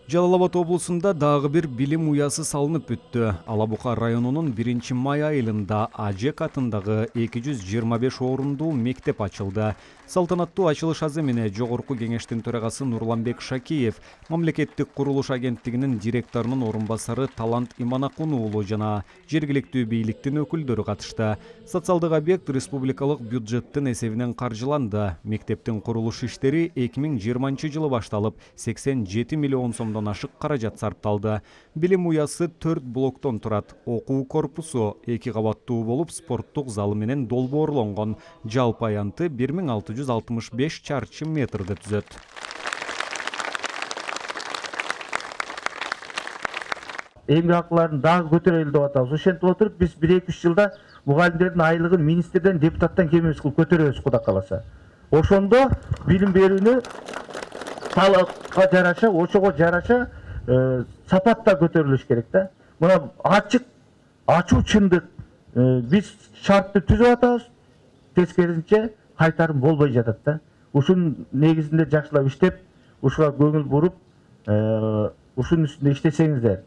Жалал Абад облусунда дагы бир билим уясы салынып бүттү. Алабука районунун 1-май айылында АЖЭК атындагы 225 орундуу мектеп ачылды. Салтанаттуу ачылыш аземине Жогорку кеңештин төрагасы Нурланбек Шакиев, мамлекеттик курулуш агенттигинин директорунун орун басары Талант Иманакун уулу жана жергиликтүү бийликтин өкүлдөрү катышты. Социалдык объект республикалык бюджеттин эсебинен каржыланды. Мектептин курулуш иштери 2020-жылы башталып, 87 миллион сомдон ашык каражат сарпталды. Билим уясы 4 блоктон турат. Окуу корпусу 2 кабаттуу болуп, спорттук залы менен долбоорлонгон. Жалпы аянты 1665 чарчы метрди түзөт. Эмгек акыларын дагы көтөрөлү деп атабыз. Ошентип отуруп биз 1-2 жылда мугалимдердин айлыгын министрден, депутаттан кем эмес кылып көтөрөбүз, Кудай кааласа. Ошондо билим берүүнү талапка жараша, ошого жараша сапатта көтөрүлүш керек да. Мына ачуу чындык биз шартты түзүп атабыз, тескерисинче кайтарым болбой жатат да. Ушунун негизинде жакшылап иштеп, ушуга көңүл буруп, ушунун үстүндө иштесеңиздер.